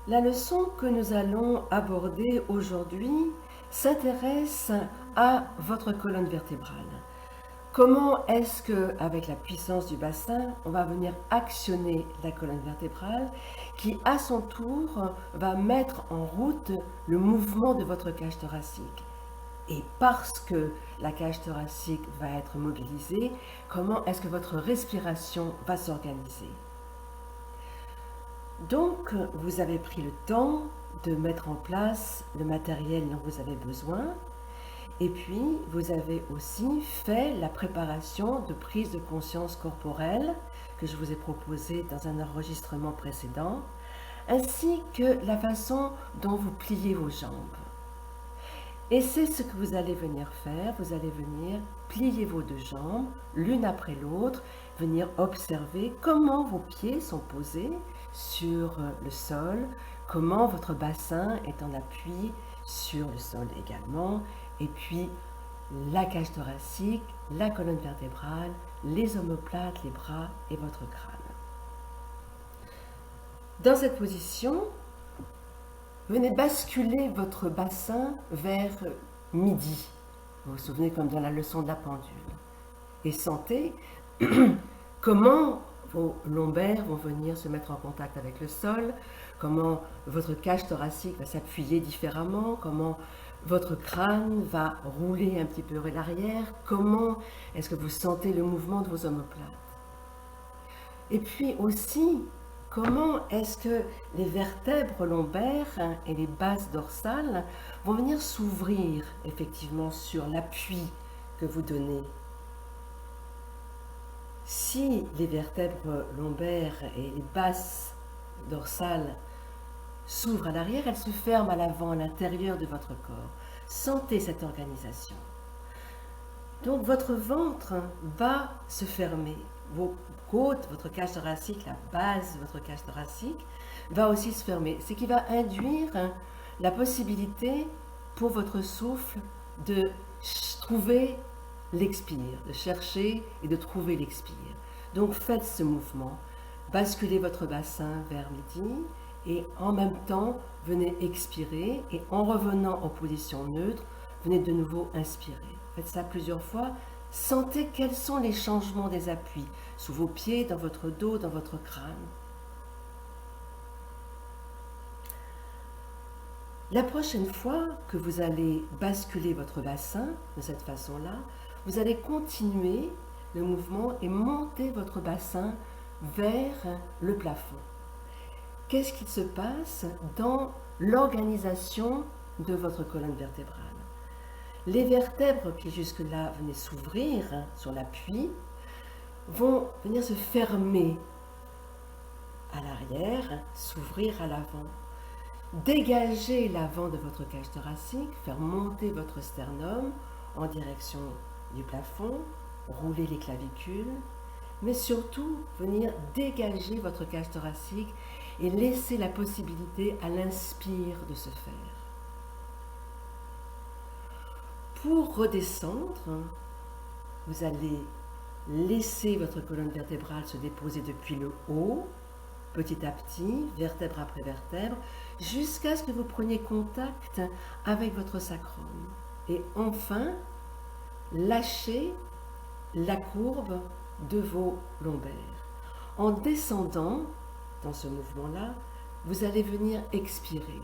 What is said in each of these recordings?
La leçon que nous allons aborder aujourd'hui s'intéresse à votre colonne vertébrale. Comment est-ce que, avec la puissance du bassin, on va venir actionner la colonne vertébrale qui, à son tour, va mettre en route le mouvement de votre cage thoracique. Et parce que la cage thoracique va être mobilisée, comment est-ce que votre respiration va s'organiser? Donc, vous avez pris le temps de mettre en place le matériel dont vous avez besoin. Et puis, vous avez aussi fait la préparation de prise de conscience corporelle que je vous ai proposée dans un enregistrement précédent, ainsi que la façon dont vous pliez vos jambes. Et c'est ce que vous allez venir faire. Vous allez venir plier vos deux jambes l'une après l'autre, venir observer comment vos pieds sont posés sur le sol, comment votre bassin est en appui sur le sol également, et puis la cage thoracique, la colonne vertébrale, les omoplates, les bras et votre crâne. Dans cette position, venez basculer votre bassin vers midi. Vous vous souvenez comme dans la leçon de la pendule. Et sentez comment vos lombaires vont venir se mettre en contact avec le sol, comment votre cage thoracique va s'appuyer différemment, comment votre crâne va rouler un petit peu vers l'arrière, comment est-ce que vous sentez le mouvement de vos omoplates. Et puis aussi, comment est-ce que les vertèbres lombaires et les bases dorsales vont venir s'ouvrir effectivement sur l'appui que vous donnez. Si les vertèbres lombaires et les bases dorsales s'ouvrent à l'arrière, elles se ferment à l'avant, à l'intérieur de votre corps. Sentez cette organisation. Donc votre ventre va se fermer. Vos côtes, votre cage thoracique, la base de votre cage thoracique va aussi se fermer. Ce qui va induire la possibilité pour votre souffle de trouver l'expire, de chercher et de trouver l'expire. Donc faites ce mouvement. Basculez votre bassin vers midi et en même temps venez expirer et en revenant en position neutre, venez de nouveau inspirer. Faites ça plusieurs fois. Sentez quels sont les changements des appuis sous vos pieds, dans votre dos, dans votre crâne. La prochaine fois que vous allez basculer votre bassin de cette façon-là, vous allez continuer le mouvement et monter votre bassin vers le plafond. Qu'est-ce qui se passe dans l'organisation de votre colonne vertébrale? Les vertèbres qui jusque-là venaient s'ouvrir sur l'appui vont venir se fermer à l'arrière, s'ouvrir à l'avant. Dégagez l'avant de votre cage thoracique, faire monter votre sternum en direction du plafond, rouler les clavicules, mais surtout venir dégager votre cage thoracique et laisser la possibilité à l'inspire de se faire. Pour redescendre, vous allez laisser votre colonne vertébrale se déposer depuis le haut, petit à petit, vertèbre après vertèbre, jusqu'à ce que vous preniez contact avec votre sacrum. Et enfin, lâchez la courbe de vos lombaires. En descendant dans ce mouvement-là, vous allez venir expirer.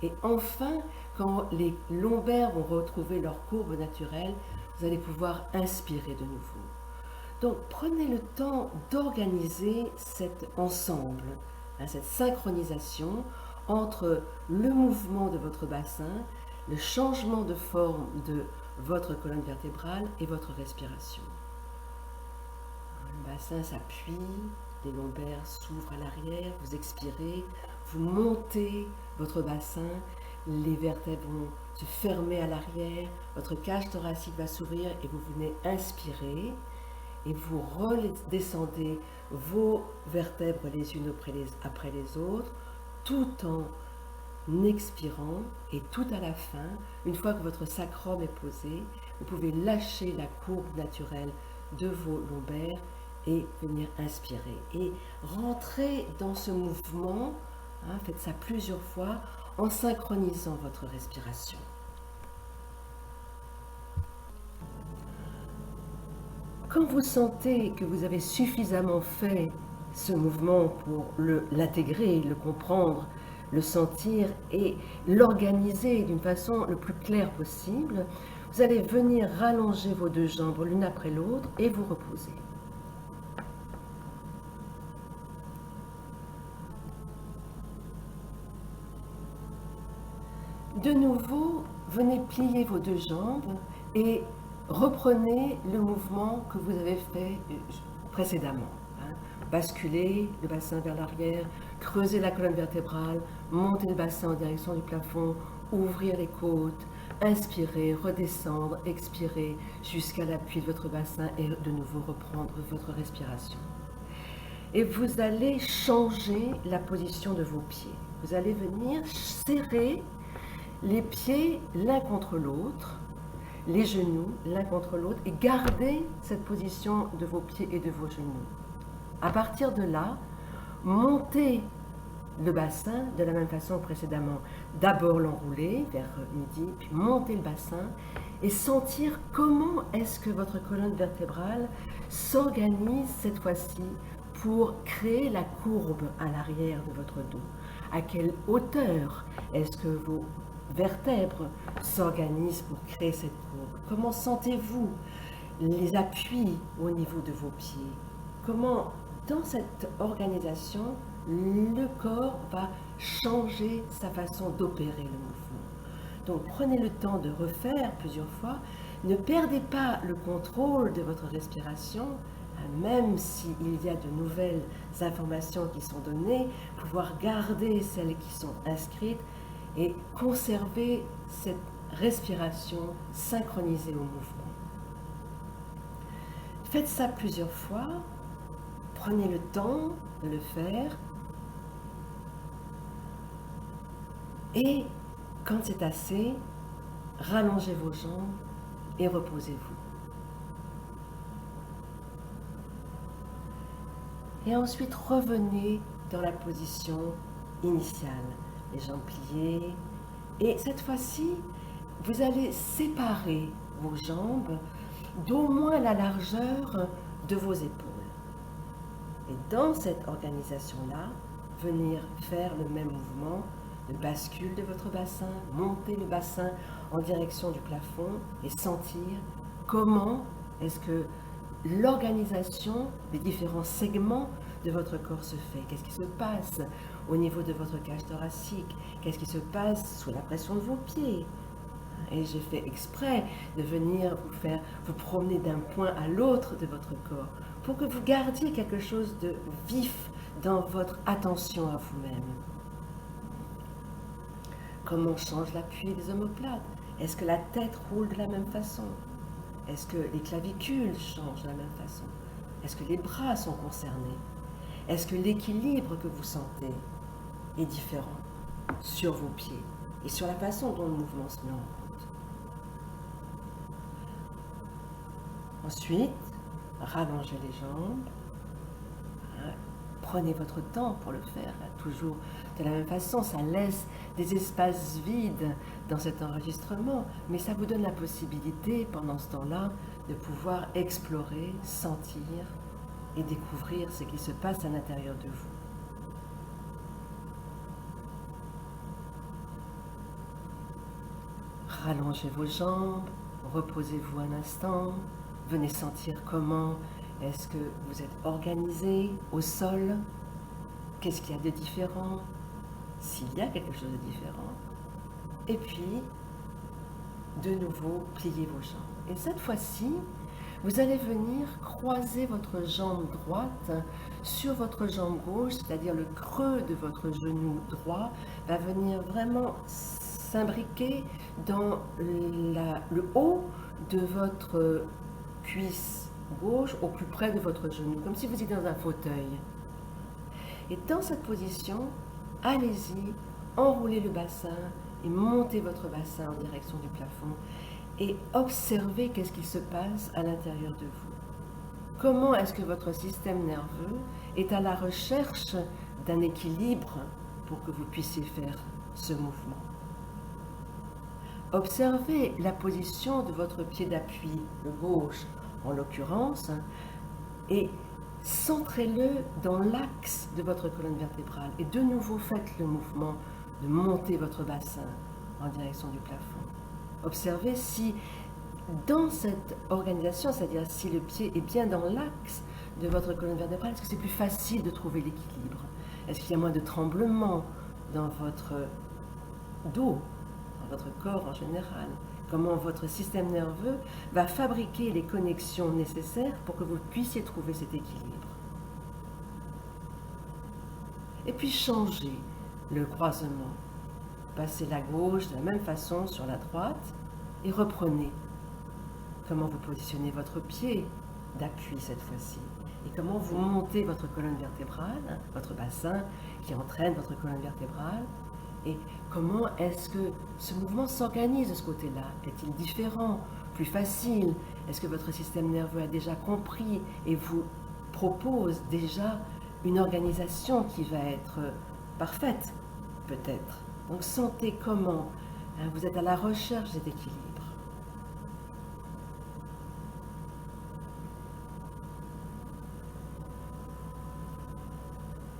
Et enfin, quand les lombaires vont retrouver leur courbe naturelle, vous allez pouvoir inspirer de nouveau. Donc prenez le temps d'organiser cet ensemble, cette synchronisation entre le mouvement de votre bassin, le changement de forme de votre colonne vertébrale et votre respiration. Le bassin s'appuie, les lombaires s'ouvrent à l'arrière, vous expirez, vous montez votre bassin, les vertèbres vont se fermer à l'arrière, votre cage thoracique va s'ouvrir et vous venez inspirer et vous redescendez vos vertèbres les unes après les autres, tout en expirant et tout à la fin, une fois que votre sacrum est posé, vous pouvez lâcher la courbe naturelle de vos lombaires et venir inspirer et rentrer dans ce mouvement Faites ça plusieurs fois en synchronisant votre respiration. Quand vous sentez que vous avez suffisamment fait ce mouvement pour l'intégrer, le comprendre, le sentir et l'organiser d'une façon le plus claire possible, vous allez venir rallonger vos deux jambes l'une après l'autre et vous reposer. De nouveau, venez plier vos deux jambes et reprenez le mouvement que vous avez fait précédemment. Basculer le bassin vers l'arrière, creuser la colonne vertébrale, monter le bassin en direction du plafond, ouvrir les côtes, inspirer, redescendre, expirer jusqu'à l'appui de votre bassin et de nouveau reprendre votre respiration. Et vous allez changer la position de vos pieds. Vous allez venir serrer les pieds l'un contre l'autre, les genoux l'un contre l'autre et garder cette position de vos pieds et de vos genoux. À partir de là, montez le bassin de la même façon que précédemment. D'abord l'enrouler vers midi, puis monter le bassin et sentir comment est-ce que votre colonne vertébrale s'organise cette fois-ci pour créer la courbe à l'arrière de votre dos. À quelle hauteur est-ce que vos vertèbres s'organisent pour créer cette courbe? Comment sentez-vous les appuis au niveau de vos pieds? Comment, dans cette organisation, le corps va changer sa façon d'opérer le mouvement? Donc prenez le temps de refaire plusieurs fois. Ne perdez pas le contrôle de votre respiration, même s'il y a de nouvelles informations qui sont données, pouvoir garder celles qui sont inscrites et conserver cette respiration synchronisée au mouvement. Faites ça plusieurs fois, prenez le temps de le faire et quand c'est assez, rallongez vos jambes et reposez-vous. Et ensuite revenez dans la position initiale, les jambes pliées. Et cette fois-ci, vous allez séparer vos jambes d'au moins la largeur de vos épaules. Et dans cette organisation-là, venir faire le même mouvement, le bascule de votre bassin, monter le bassin en direction du plafond et sentir comment est-ce que l'organisation des différents segments de votre corps se fait. Qu'est-ce qui se passe au niveau de votre cage thoracique? Qu'est-ce qui se passe sous la pression de vos pieds? Et j'ai fait exprès de venir vous promener d'un point à l'autre de votre corps pour que vous gardiez quelque chose de vif dans votre attention à vous-même. Comment change l'appui des omoplates? Est-ce que la tête roule de la même façon? Est-ce que les clavicules changent de la même façon? Est-ce que les bras sont concernés? Est-ce que l'équilibre que vous sentez est différent sur vos pieds et sur la façon dont le mouvement se met en route? Ensuite, rallongez les jambes. Prenez votre temps pour le faire, toujours de la même façon. Ça laisse des espaces vides dans cet enregistrement, mais ça vous donne la possibilité, pendant ce temps-là, de pouvoir explorer, sentir et découvrir ce qui se passe à l'intérieur de vous. Rallongez vos jambes, reposez-vous un instant, venez sentir comment est-ce que vous êtes organisé au sol, qu'est-ce qu'il y a de différent, s'il y a quelque chose de différent, et puis de nouveau pliez vos jambes. Et cette fois-ci, vous allez venir croiser votre jambe droite sur votre jambe gauche, c'est-à-dire le creux de votre genou droit va venir vraiment s'imbriquer dans le haut de votre cuisse gauche au plus près de votre genou, comme si vous étiez dans un fauteuil. Et dans cette position, allez-y, enroulez le bassin et montez votre bassin en direction du plafond et observez qu'est-ce qui se passe à l'intérieur de vous. Comment est-ce que votre système nerveux est à la recherche d'un équilibre pour que vous puissiez faire ce mouvement. Observez la position de votre pied d'appui, le gauche en l'occurrence, et centrez-le dans l'axe de votre colonne vertébrale. Et de nouveau, faites le mouvement de monter votre bassin en direction du plafond. Observez si dans cette organisation, c'est-à-dire si le pied est bien dans l'axe de votre colonne vertébrale, est-ce que c'est plus facile de trouver l'équilibre? Est-ce qu'il y a moins de tremblements dans votre dos, dans votre corps en général? Comment votre système nerveux va fabriquer les connexions nécessaires pour que vous puissiez trouver cet équilibre? Et puis changez le croisement. Passez la gauche de la même façon sur la droite et reprenez. Comment vous positionnez votre pied d'appui cette fois-ci et comment vous montez votre colonne vertébrale, votre bassin qui entraîne votre colonne vertébrale, et comment est-ce que ce mouvement s'organise de ce côté-là? Est-il différent, plus facile? Est-ce que votre système nerveux a déjà compris et vous propose déjà une organisation qui va être parfaite, peut-être? Donc sentez comment vous êtes à la recherche cet équilibre.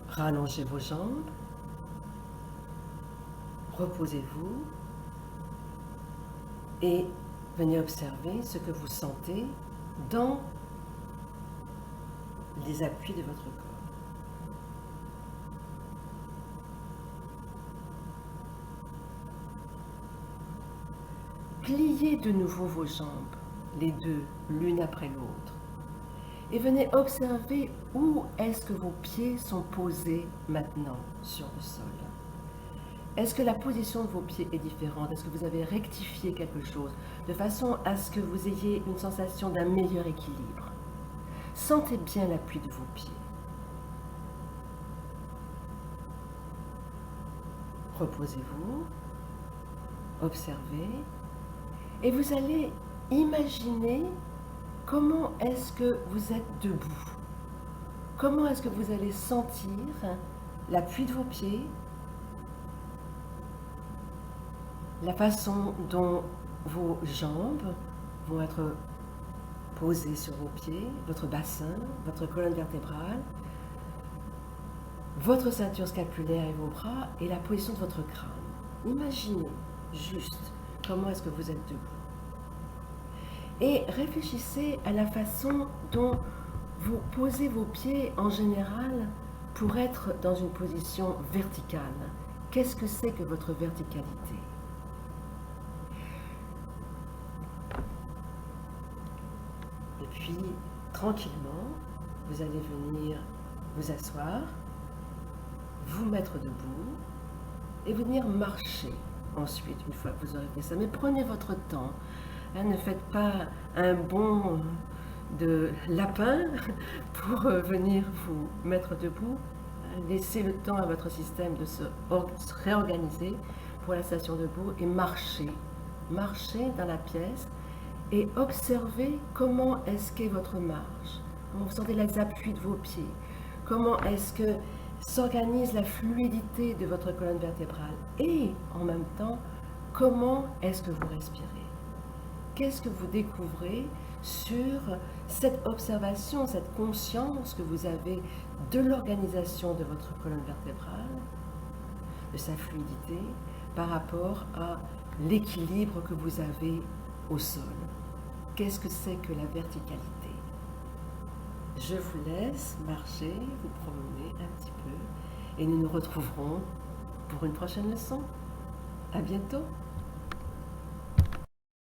Rallongez vos jambes, reposez-vous et venez observer ce que vous sentez dans les appuis de votre corps. Pliez de nouveau vos jambes, les deux, l'une après l'autre. Et venez observer où est-ce que vos pieds sont posés maintenant sur le sol. Est-ce que la position de vos pieds est différente? Est-ce que vous avez rectifié quelque chose de façon à ce que vous ayez une sensation d'un meilleur équilibre? Sentez bien l'appui de vos pieds. Reposez-vous, observez, et vous allez imaginer comment est-ce que vous êtes debout? Comment est-ce que vous allez sentir l'appui de vos pieds, la façon dont vos jambes vont être posées sur vos pieds, votre bassin, votre colonne vertébrale, votre ceinture scapulaire et vos bras et la position de votre crâne. Imaginez juste comment est-ce que vous êtes debout. Et réfléchissez à la façon dont vous posez vos pieds en général pour être dans une position verticale. Qu'est-ce que c'est que votre verticalité? Et puis, tranquillement, vous allez venir vous asseoir, vous mettre debout et venir marcher ensuite, une fois que vous aurez fait ça. Mais prenez votre temps. Ne faites pas un bond de lapin pour venir vous mettre debout. Laissez le temps à votre système de se réorganiser pour la station debout et marchez. Marchez dans la pièce et observez comment est-ce qu'est votre marche. Comment vous sentez les appuis de vos pieds. Comment est-ce que s'organise la fluidité de votre colonne vertébrale. Et en même temps, comment est-ce que vous respirez? Qu'est-ce que vous découvrez sur cette observation, cette conscience que vous avez de l'organisation de votre colonne vertébrale, de sa fluidité, par rapport à l'équilibre que vous avez au sol? Qu'est-ce que c'est que la verticalité? Je vous laisse marcher, vous promener un petit peu et nous nous retrouverons pour une prochaine leçon. À bientôt!